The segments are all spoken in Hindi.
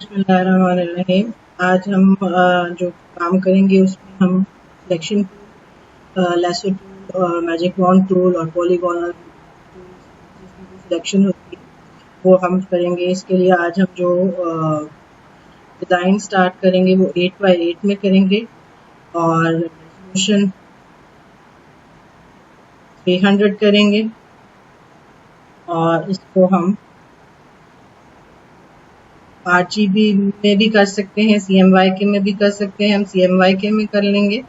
बिस्मिल्लाहिर्रहमानिर्रहीम। आज हम जो काम करेंगे उसमें हम selection lasso tool, magic wand tool और पॉलीगॉनल जिसमें भी सिलेक्शन होती है वो हम करेंगे। इसके लिए आज हम जो डिज़ाइन स्टार्ट करेंगे वो 8x8 में करेंगे और रेजोल्यूशन 300 करेंगे और इसको हम RGB में भी कर सकते हैं, CMYK में भी कर सकते हैं। हम CMYK में कर लेंगे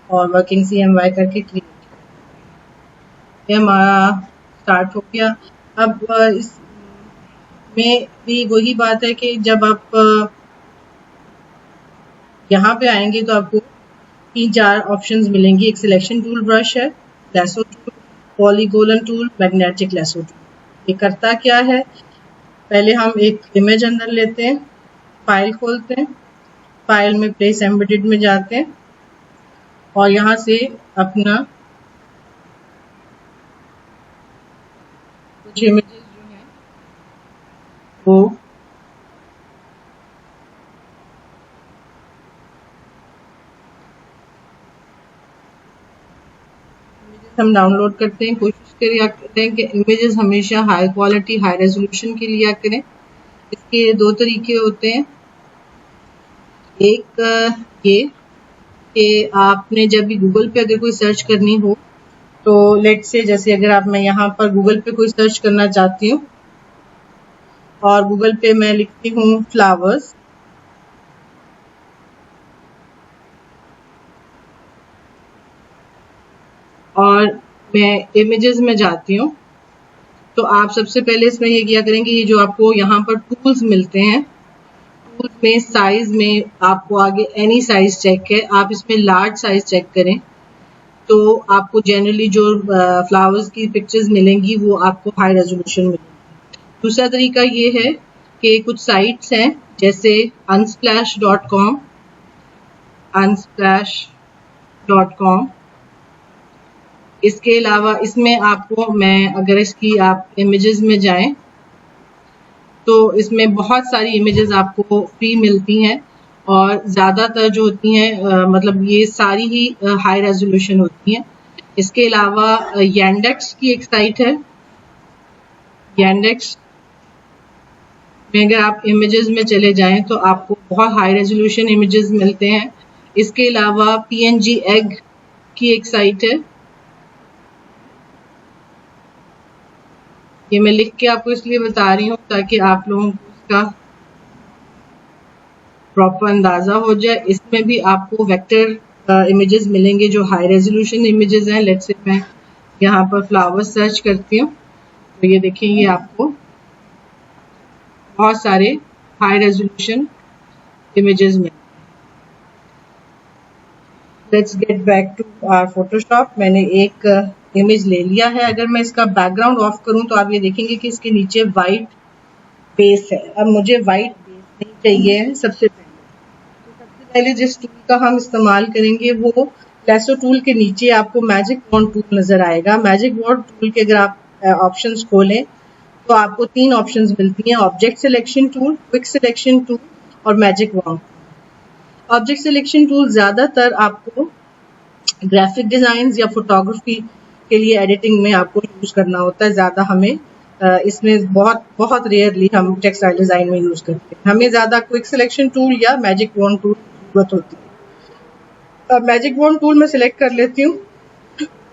और वर्किंग CMY करके क्रिएट करेंगे। ये हमारा स्टार्ट हो गया। अब इसमें भी वही बात है कि जब आप यहाँ पे आएंगे तो आपको 3-4 ऑप्शंस मिलेंगी। एक सिलेक्शन टूल ब्रश है, lasso tool, polygonal tool, magnetic lasso tool. ये करता क्या है, पहले हम एक इमेज अंदर लेते हैं, फाइल खोलते हैं, फाइल में प्लेस एम्बेडेड में जाते हैं और यहाँ से अपना कुछ इमेजेस जो हैं वो हम डाउनलोड करते हैं। कोशिश करें कि इमेजेस हमेशा हाई क्वालिटी हाई रेजोल्यूशन की लिया करें। इसके 2 तरीके होते हैं। एक ये कि आपने जब भी गूगल पे अगर कोई सर्च करनी हो तो लेट्स से जैसे अगर आप मैं यहाँ पर गूगल पे कोई सर्च करना चाहती हूँ और गूगल पे मैं लिखती हूँ फ्लावर्स, और मैं इमेजेस में जाती हूँ तो आप सबसे पहले इसमें ये किया करेंगे, ये जो आपको यहाँ पर टूल्स मिलते हैं, टूल्स में साइज में आपको आगे एनी साइज चेक है, आप इसमें लार्ज साइज चेक करें तो आपको जनरली जो फ्लावर्स की पिक्चर्स मिलेंगी वो आपको हाई रेजोल्यूशन मिलेंगी। दूसरा तरीका ये है कि कुछ साइट्स हैं जैसे unsplash.com, इसके अलावा इसमें आपको मैं अगर इसकी आप इमेजेस में जाएं तो इसमें बहुत सारी इमेजेस आपको फ्री मिलती हैं और ज़्यादातर जो होती हैं मतलब ये सारी ही हाई रेजोल्यूशन होती हैं। इसके अलावा Yandex की एक साइट है, Yandex में अगर आप इमेजेस में चले जाएं तो आपको बहुत हाई रेजोल्यूशन इमेजेस मिलते हैं। इसके अलावा PNG Egg की एक साइट है, ये मैं लिख के आपको इसलिए बता रही हूँ ताकि आप लोगों को इसका प्रॉपर अंदाजा हो जाए। इसमें भी आपको वेक्टर इमेजेस मिलेंगे जो हाई रेजोल्यूशन इमेजेस हैं। लेट्स से मैं यहाँ पर फ्लावर्स सर्च करती हूँ तो ये देखिए ये आपको बहुत सारे हाई रेजोल्यूशन इमेजेस मिलेंगे। Let's get back to our Photoshop. मैंने एक इमेज ले लिया है। अगर मैं इसका बैकग्राउंड ऑफ करूं तो आप ये देखेंगे कि इसके नीचे वाइट बेस है। अब मुझे वाइट बेस नहीं चाहिए। सबसे पहले जिस टूल का हम इस्तेमाल करेंगे वो लैसो टूल के नीचे आपको मैजिक वॉन्ड टूल नजर आएगा। मैजिक वॉन्ड टूल के अगर आप ऑप्शंस खोलें तो आपको 3 ऑप्शंस मिलती हैं, object selection tool, quick selection tool और magic wand. Object selection tool ज़्यादातर आपको ग्राफिक डिज़ाइन या फोटोग्राफी के लिए एडिटिंग में आपको यूज़ करना होता है। ज़्यादा हमें इसमें बहुत रेयरली हम टेक्सटाइल डिज़ाइन में यूज़ करते हैं। हमें ज़्यादा क्विक सिलेक्शन टूल या मैजिक वॉन्ड टूल की ज़रूरत होती है। अब मैजिक वॉन्ड टूल मैं सिलेक्ट कर लेती हूँ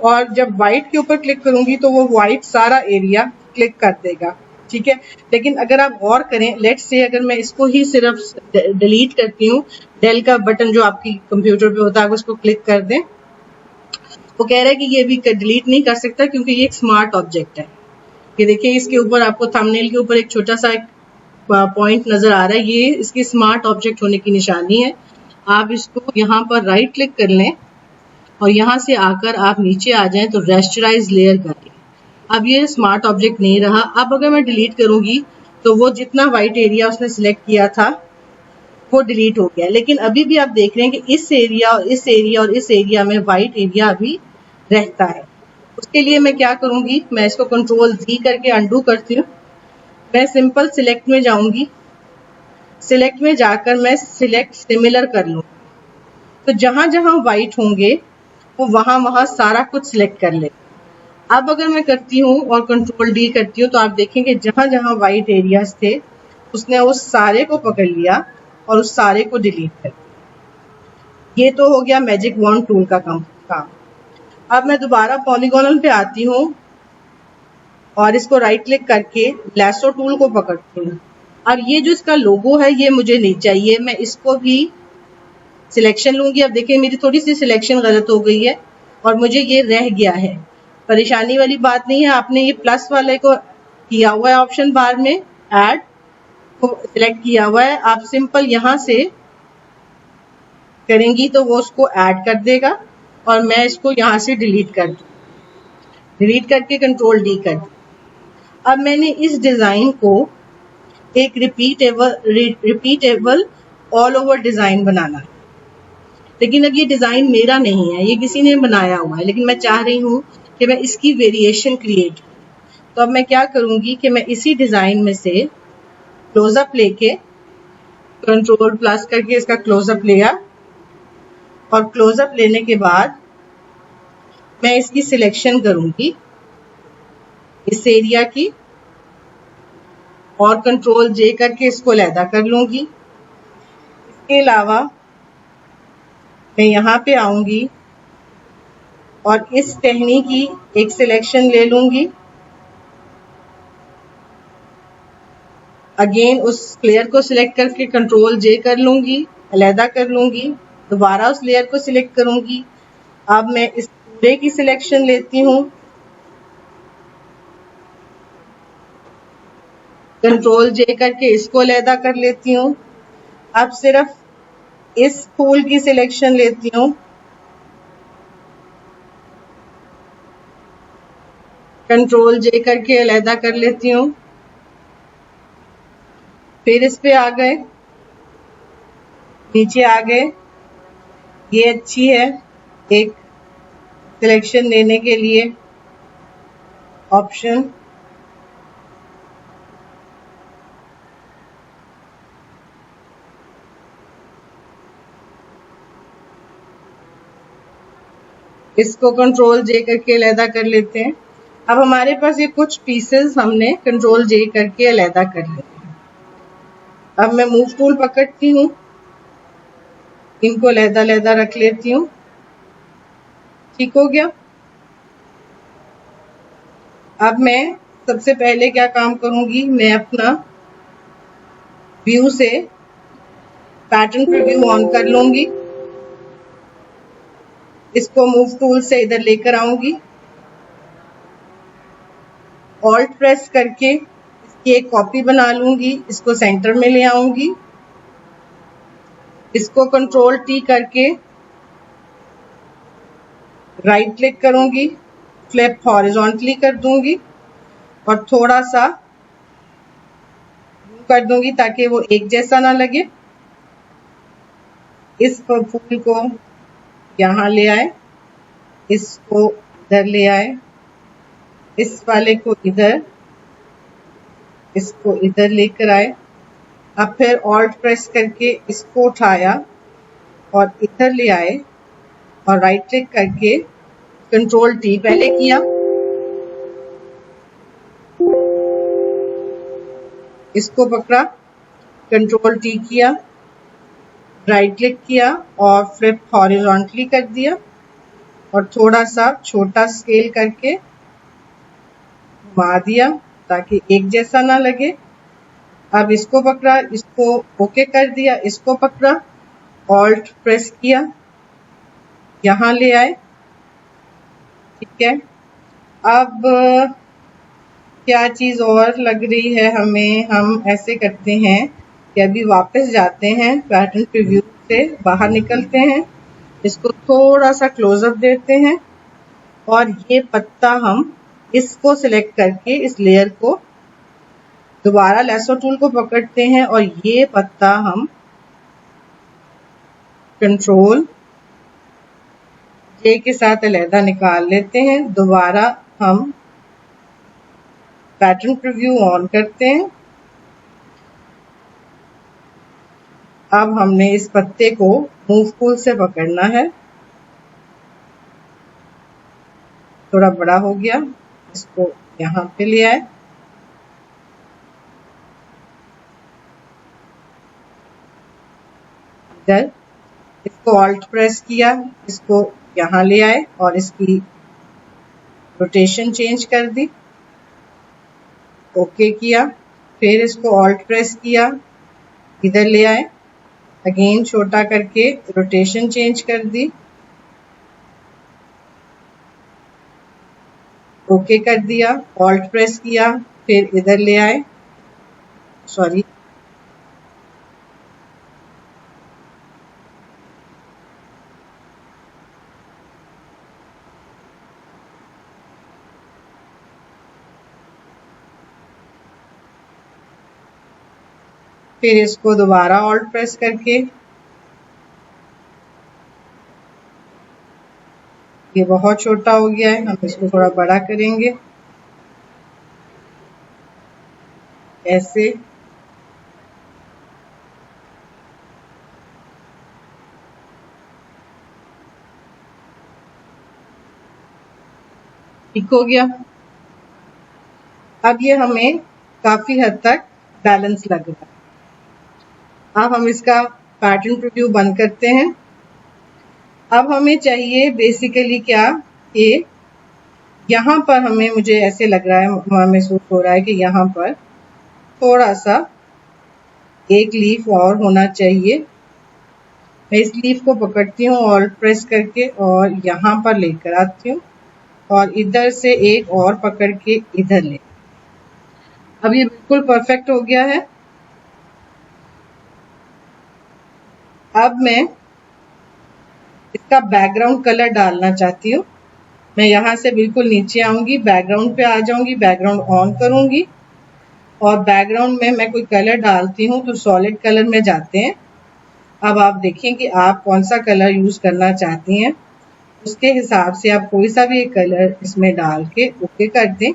और जब वाइट के ऊपर क्लिक करूंगी तो वो वाइट सारा एरिया क्लिक कर देगा, ठीक है। लेकिन अगर आप गौर करें, लेट्स से अगर मैं इसको ही सिर्फ डिलीट करती हूँ, डेल का बटन जो आपकी कंप्यूटर पे होता है आप उसको क्लिक कर दें, वो कह रहा है कि ये भी डिलीट नहीं कर सकता क्योंकि ये एक स्मार्ट ऑब्जेक्ट है। ये देखिए इसके ऊपर आपको थंबनेल के ऊपर एक छोटा सा एक पॉइंट नजर आ रहा है, ये इसकी स्मार्ट ऑब्जेक्ट होने की निशानी है। आप इसको यहाँ पर राइट क्लिक कर लें और यहाँ से आकर आप नीचे आ जाएं तो रेस्टराइज लेयर कर लें। अब ये स्मार्ट ऑब्जेक्ट नहीं रहा। अब अगर मैं डिलीट करूंगी तो वो जितना वाइट एरिया उसने सिलेक्ट किया था वो डिलीट हो गया। लेकिन अभी भी आप देख रहे हैं कि इस एरिया और इस एरिया और इस एरिया में वाइट एरिया अभी रहता है। उसके लिए मैं क्या करूंगी, मैं इसको कंट्रोल Z करके अंडू करती हूँ। मैं सिंपल सिलेक्ट में जाऊंगी। सिलेक्ट में जाकर मैं सिलेक्ट सिमिलर कर लूँ, तो जहां जहां व्हाइट होंगे वो वहां सारा कुछ सिलेक्ट कर ले। अब अगर मैं करती हूँ और कंट्रोल डी करती हूँ तो आप देखेंगे जहां जहां व्हाइट एरियाज थे उसने उस सारे को पकड़ लिया और उस सारे को डिलीट कर दिया। ये तो हो गया मैजिक वॉन्ड टूल का काम। अब मैं दोबारा पॉलीगोनल पे आती हूँ और इसको राइट क्लिक करके लैसो टूल को पकड़ती हूँ। अब ये जो इसका लोगो है ये मुझे नहीं चाहिए, मैं इसको भी सिलेक्शन लूंगी। अब देखिए मेरी थोड़ी सी सिलेक्शन गलत हो गई है और मुझे ये रह गया है। परेशानी वाली बात नहीं है, आपने ये प्लस वाले को किया हुआ है ऑप्शन बार में, ऐड को सिलेक्ट किया हुआ है। आप सिंपल यहाँ से करेंगी तो वो उसको ऐड कर देगा और मैं इसको यहाँ से डिलीट कर दूँ, डिलीट करके कंट्रोल डी कर दूँ। अब मैंने इस डिजाइन को एक रिपीटेबल ऑल ओवर डिजाइन बनाना है, लेकिन अब ये डिजाइन मेरा नहीं है, ये किसी ने बनाया हुआ है, लेकिन मैं चाह रही हूँ कि मैं इसकी वेरिएशन क्रिएट करूँ। तो अब मैं क्या करूंगी कि मैं इसी डिजाइन में से क्लोजअप लेके कंट्रोल प्लस करके इसका क्लोजअप लिया और क्लोजअप लेने के बाद मैं इसकी सिलेक्शन करूंगी इस एरिया की और कंट्रोल जे करके इसको अलहदा कर लूंगी। इसके अलावा मैं यहाँ पे आऊंगी और इस टहनी की एक सिलेक्शन ले लूंगी, अगेन उस लेयर को सिलेक्ट करके कंट्रोल जे कर लूंगी, अलहदा कर लूंगी, दोबारा उस लेयर को सिलेक्ट करूंगी। अब मैं इस पूरे की सिलेक्शन लेती हूँ, कंट्रोल जे करके इसको अलहदा कर लेती हूँ। अब सिर्फ इस फूल की सिलेक्शन लेती हूँ, कंट्रोल जे करके अलहदा कर लेती हूँ। फिर इस पे आ गए, नीचे आ गए, ये अच्छी है एक सिलेक्शन लेने के लिए ऑप्शन। इसको कंट्रोल जे करके अलहदा कर लेते हैं। अब हमारे पास ये कुछ पीसेस हमने कंट्रोल जे करके अलहदा कर लिए। अब मैं मूव टूल पकड़ती हूँ, इनको अलहदा अलहदा रख लेती हूँ। ठीक हो गया। अब मैं सबसे पहले क्या काम करूंगी, मैं अपना व्यू से पैटर्न प्रीव्यू ऑन कर लूंगी, इसको मूव टूल से इधर लेकर आऊंगी, ऑल्ट प्रेस करके इसकी एक कॉपी बना लूंगी, इसको सेंटर में ले आऊंगी, इसको कंट्रोल टी करके राइट क्लिक करूंगी, फ्लिप हॉरिजॉन्टली कर दूंगी और थोड़ा सा कर दूंगी ताकि वो एक जैसा ना लगे। इस फूल को यहाँ ले आए, इसको इधर ले आए, इस वाले को इधर, इसको इधर लेकर आए। अब फिर ऑल्ट प्रेस करके इसको उठाया और इधर ले आए और राइट क्लिक करके कंट्रोल टी पहले किया, इसको पकड़ा, कंट्रोल टी किया, राइट क्लिक किया और फ्लिप हॉरिजॉन्टली कर दिया और थोड़ा सा छोटा स्केल करके घुमा दिया ताकि एक जैसा ना लगे। अब इसको पकड़ा, इसको ओके कर दिया, इसको पकड़ा, ऑल्ट प्रेस किया, यहाँ ले आए। ठीक है। अब क्या चीज और लग रही है हमें, हम ऐसे करते हैं कि अभी वापस जाते हैं, पैटर्न प्रीव्यू से बाहर निकलते हैं, इसको थोड़ा सा क्लोजअप देते हैं और ये पत्ता हम इसको सिलेक्ट करके इस लेयर को दोबारा लैसो टूल को पकड़ते हैं और ये पत्ता हम कंट्रोल जे के साथ अलहदा निकाल लेते हैं। दोबारा हम पैटर्न प्रीव्यू ऑन करते हैं, अब हमने इस पत्ते को मूव टूल से पकड़ना है। थोड़ा बड़ा हो गया, इसको यहाँ पे ले आए। इधर इसको ऑल्ट प्रेस किया, इसको यहाँ ले आए और इसकी रोटेशन चेंज कर दी। ओके किया, फिर इसको ऑल्ट प्रेस किया, इधर ले आए, अगेन छोटा करके रोटेशन चेंज कर दी। ओके कर दिया, ऑल्ट प्रेस किया, फिर इधर ले आए, सॉरी फिर इसको दोबारा ऑल्ट प्रेस करके ये बहुत छोटा हो गया है, हम इसको थोड़ा बड़ा करेंगे ऐसे। ठीक हो गया। अब ये हमें काफी हद तक बैलेंस लग रहा है। अब हम इसका पैटर्न प्रीव्यू बंद करते हैं। अब हमें चाहिए बेसिकली क्या, कि यहाँ पर हमें, मुझे ऐसे लग रहा है, महसूस हो रहा है कि यहाँ पर थोड़ा सा एक लीफ और होना चाहिए। मैं इस लीफ को पकड़ती हूँ और प्रेस करके और यहाँ पर लेकर आती हूँ और इधर से एक और पकड़ के इधर ले। अब ये बिल्कुल परफेक्ट हो गया है। अब मैं इसका बैकग्राउंड कलर डालना चाहती हूँ। मैं यहाँ से बिल्कुल नीचे आऊंगी, बैकग्राउंड पे आ जाऊंगी, बैकग्राउंड ऑन करूंगी और बैकग्राउंड में मैं कोई कलर डालती हूँ तो सॉलिड कलर में जाते हैं। अब आप देखें कि आप कौन सा कलर यूज करना चाहती हैं, उसके हिसाब से आप कोई सा भी एक कलर इसमें डाल के ओके कर दें।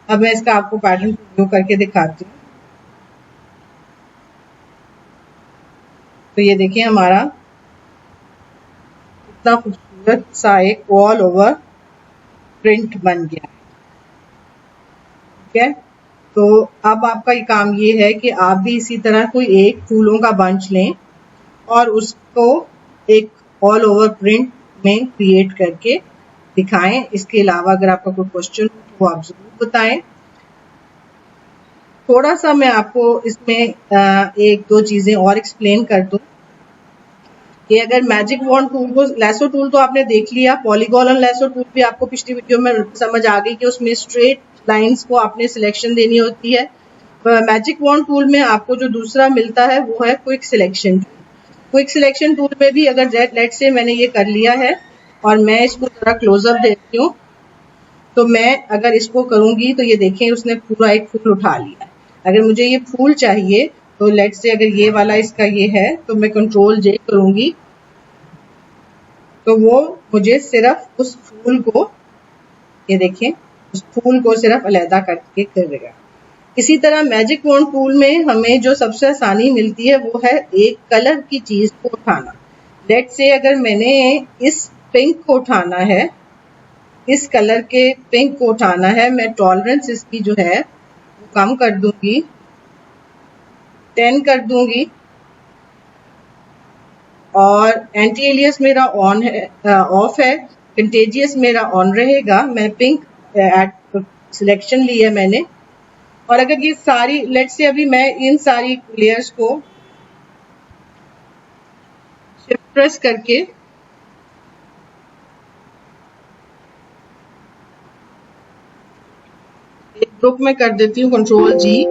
अब मैं इसका आपको पैटर्न प्रीव्यू करके दिखाती हूँ। तो ये देखिए हमारा इतना खूबसूरत सा एक ऑल ओवर प्रिंट बन गया। ठीक है, तो अब आपका ये काम ये है कि आप भी इसी तरह कोई एक फूलों का बंच लें और उसको एक ऑल ओवर प्रिंट में क्रिएट करके दिखाएं। इसके अलावा अगर आपका कोई क्वेश्चन हो तो आप जरूर बताएं। थोड़ा सा मैं आपको इसमें एक दो चीजें और एक्सप्लेन कर दूं कि अगर मैजिक वॉन्ड टूल को, लैसो टूल तो आपने देख लिया, पॉलीगॉन और लैसो टूल भी आपको पिछली वीडियो में समझ आ गई कि उसमें स्ट्रेट लाइंस को आपने सिलेक्शन देनी होती है। मैजिक वॉन्ड टूल में आपको जो दूसरा मिलता है वो है quick selection tool. Quick selection tool में भी अगर लेट से मैंने ये कर लिया है और मैं इसको थोड़ा क्लोजअप देती हूँ, तो मैं अगर इसको करूंगी तो ये देखें उसने पूरा एक फूल उठा लिया। अगर मुझे ये फूल चाहिए तो लेट से अगर ये वाला इसका ये है तो मैं कंट्रोल जे करूंगी तो वो मुझे सिर्फ उस फूल को, ये देखें, उस फूल को सिर्फ अलहदा करके करेगा। इसी तरह मैजिक वॉन्ड टूल में हमें जो सबसे आसानी मिलती है वो है एक कलर की चीज को उठाना। लेट से अगर मैंने इस पिंक को उठाना है, इस कलर के पिंक को उठाना है, मैं टॉलरेंस इसकी जो है वो कम कर दूंगी, 10 कर दूंगी और एंटी एलियस मेरा ऑन है, ऑफ है, कंटेजियस मेरा ऑन रहेगा। मैं पिंक सिलेक्शन ली है मैंने। और अगर ये सारी, लेट से अभी मैं इन सारी लेयर्स को शिफ्ट प्रेस करके एक ग्रुप में कर देती हूँ, कंट्रोल जी,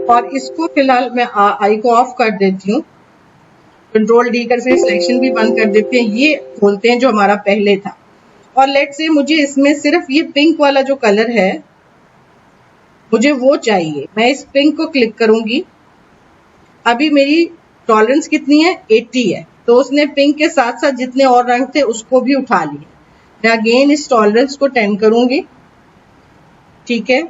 और इसको फिलहाल मैं आई को ऑफ कर देती हूँ, कंट्रोल डी करके सिलेक्शन भी बंद कर देते हैं। ये खोलते हैं जो हमारा पहले था। और लेट से मुझे इसमें सिर्फ ये पिंक वाला जो कलर है मुझे वो चाहिए, मैं इस पिंक को क्लिक करूंगी। अभी मेरी टॉलरेंस कितनी है, 80 है, तो उसने पिंक के साथ साथ जितने और रंग थे उसको भी उठा लिए। मैं अगेन इस टॉलरेंस को 10 करूंगी, ठीक है,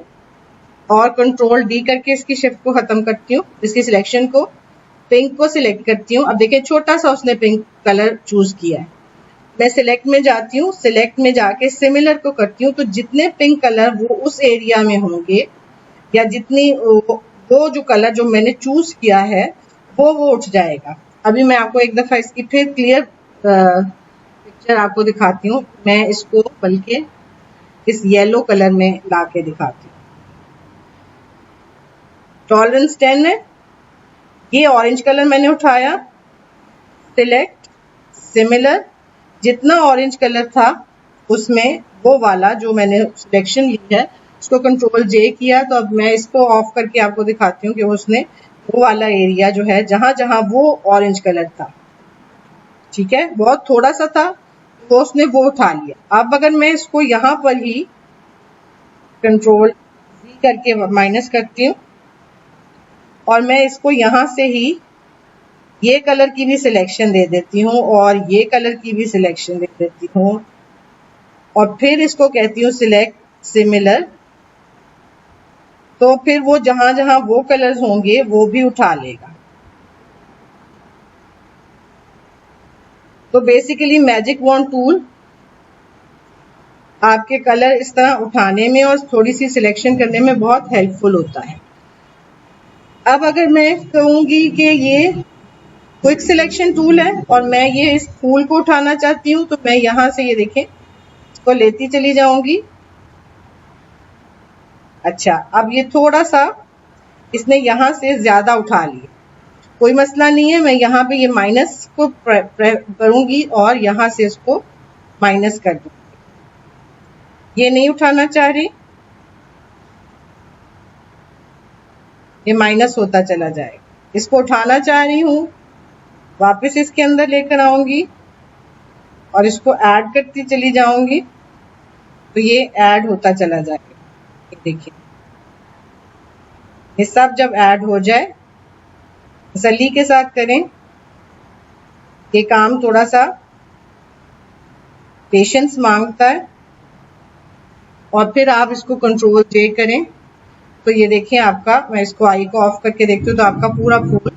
और कंट्रोल डी करके इसकी शिफ्ट को खत्म करती हूँ, इसकी सिलेक्शन को, पिंक को सिलेक्ट करती हूँ। अब देखिए छोटा सा उसने पिंक कलर चूज किया है। मैं सिलेक्ट में जाती हूँ, सिलेक्ट में जाके सिमिलर को करती हूँ, तो जितने पिंक कलर वो उस एरिया में होंगे या जितनी वो जो कलर जो मैंने चूज किया है वो उठ जाएगा। अभी मैं आपको एक दफा इसकी फिर क्लियर पिक्चर आपको दिखाती हूँ। मैं इसको बल्कि इस येलो कलर में ला के दिखाती हूँ। टॉलरेंस 10 है। ये ऑरेंज कलर मैंने उठाया, सिलेक्ट, सिमिलर, जितना ऑरेंज कलर था उसमें वो वाला जो मैंने सिलेक्शन ली है उसको कंट्रोल जे किया। तो अब मैं इसको ऑफ करके आपको दिखाती हूँ कि उसने वो वाला एरिया जो है जहां जहां वो ऑरेंज कलर था, ठीक है, बहुत थोड़ा सा था, तो उसने वो उठा लिया। अब अगर मैं इसको यहाँ पर ही कंट्रोल जी करके माइनस करती हूँ और मैं इसको यहाँ से ही ये कलर की भी सिलेक्शन दे देती हूँ और ये कलर की भी सिलेक्शन दे देती हूँ और फिर इसको कहती हूँ सिलेक्ट, सिमिलर, तो फिर वो जहां जहां वो कलर्स होंगे वो भी उठा लेगा। तो बेसिकली मैजिक वॉन्ड टूल आपके कलर इस तरह उठाने में और थोड़ी सी सिलेक्शन करने में बहुत हेल्पफुल होता है। अब अगर मैं कहूंगी कि ये क्विक सिलेक्शन टूल है और मैं ये इस फूल को उठाना चाहती हूँ, तो मैं यहां से ये देखें इसको लेती चली जाऊंगी। अच्छा, अब ये थोड़ा सा इसने यहां से ज्यादा उठा लिया, कोई मसला नहीं है, मैं यहाँ पे ये माइनस को करूंगी और यहां से इसको माइनस कर दूंगी। ये नहीं उठाना चाह रही, ये माइनस होता चला जाएगा। इसको उठाना चाह रही हूँ, वापस इसके अंदर लेकर आऊंगी और इसको ऐड करती चली जाऊंगी, तो ये ऐड होता चला जाएगा। देखिए ये सब जब ऐड हो जाए, तसल्ली के साथ करें, ये काम थोड़ा सा पेशेंस मांगता है और फिर आप इसको कंट्रोल जे करें। तो ये देखिए आपका, मैं इसको आई को ऑफ करके देखती हूँ तो आपका पूरा फूल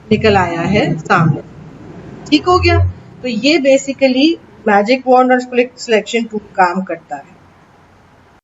निकल आया है सामने, ठीक हो गया। तो ये बेसिकली मैजिक वॉन्ड और क्विक सिलेक्शन टूल काम करता है।